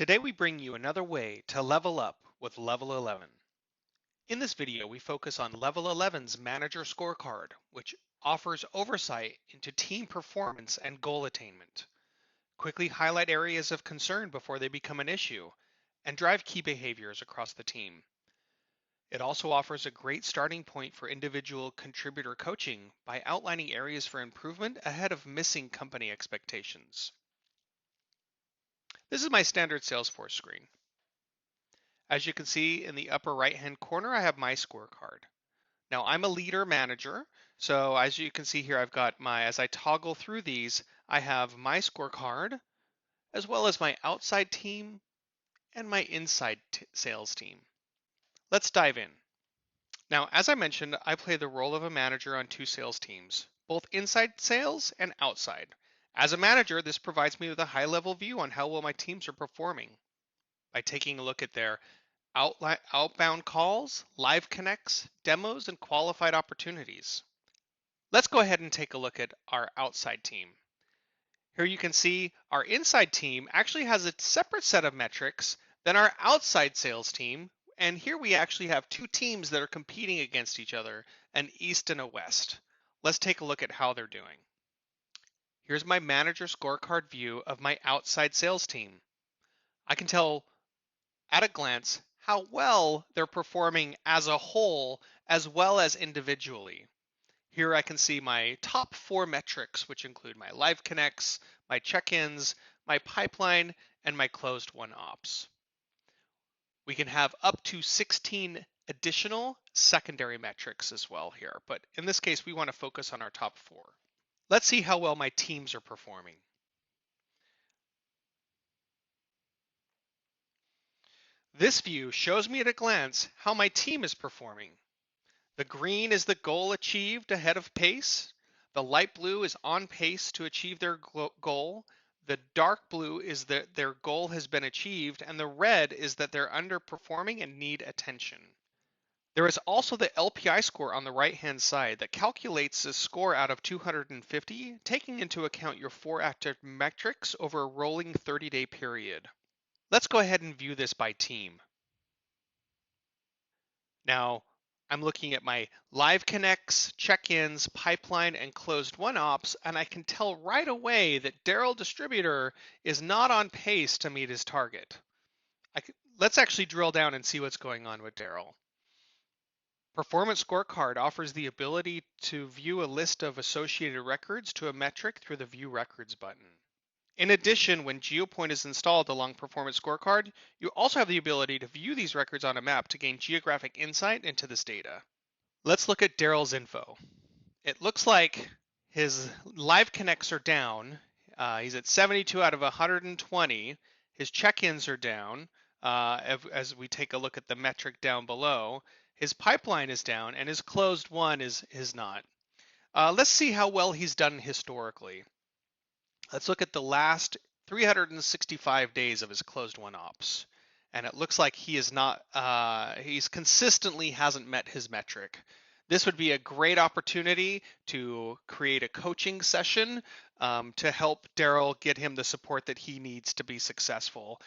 Today we bring you another way to level up with LevelEleven. In this video, we focus on LevelEleven's Manager Scorecard, which offers oversight into team performance and goal attainment. Quickly highlight areas of concern before they become an issue, and drive key behaviors across the team. It also offers a great starting point for individual contributor coaching by outlining areas for improvement ahead of missing company expectations. This is my standard Salesforce screen. As you can see in the upper right-hand corner, I have my scorecard. Now I'm a leader manager, so as you can see here, I've got as I toggle through these, I have my scorecard, as well as my outside team and my inside sales team. Let's dive in. Now, as I mentioned, I play the role of a manager on two sales teams, both inside sales and outside. As a manager, this provides me with a high-level view on how well my teams are performing by taking a look at their outbound calls, live connects, demos, and qualified opportunities. Let's go ahead and take a look at our outside team. Here you can see our inside team actually has a separate set of metrics than our outside sales team. And here we actually have two teams that are competing against each other, an east and a west. Let's take a look at how they're doing. Here's my manager scorecard view of my outside sales team. I can tell at a glance how well they're performing as a whole as well as individually. Here I can see my top 4 metrics, which include my live connects, my check-ins, my pipeline, and my closed won ops. We can have up to 16 additional secondary metrics as well here, but in this case, we want to focus on our top 4. Let's see how well my teams are performing. This view shows me at a glance how my team is performing. The green is the goal achieved ahead of pace. The light blue is on pace to achieve their goal. The dark blue is that their goal has been achieved, and the red is that they're underperforming and need attention. There is also the LPI score on the right-hand side that calculates a score out of 250, taking into account your 4 active metrics over a rolling 30-day period. Let's go ahead and view this by team. Now, I'm looking at my live connects, check-ins, pipeline, and closed won ops, and I can tell right away that Daryl Distributor is not on pace to meet his target. Let's actually drill down and see what's going on with Daryl. Performance Scorecard offers the ability to view a list of associated records to a metric through the View Records button. In addition, when GeoPoint is installed along Performance Scorecard, you also have the ability to view these records on a map to gain geographic insight into this data. Let's look at Daryl's info. It looks like his live connects are down. He's at 72 out of 120. His check-ins are down. As we take a look at the metric down below, his pipeline is down and his closed won is not. Let's see how well he's done historically. Let's look at the last 365 days of his closed won ops. And it looks like he is not, he's consistently hasn't met his metric. This would be a great opportunity to create a coaching session to help Daryl get him the support that he needs to be successful.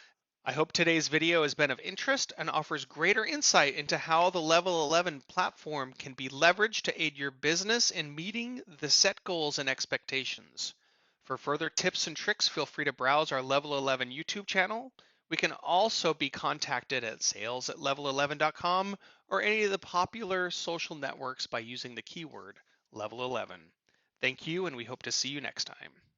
I hope today's video has been of interest and offers greater insight into how the LevelEleven platform can be leveraged to aid your business in meeting the set goals and expectations. For further tips and tricks, feel free to browse our LevelEleven YouTube channel. We can also be contacted at sales@leveleleven.com or any of the popular social networks by using the keyword LevelEleven. Thank you, and we hope to see you next time.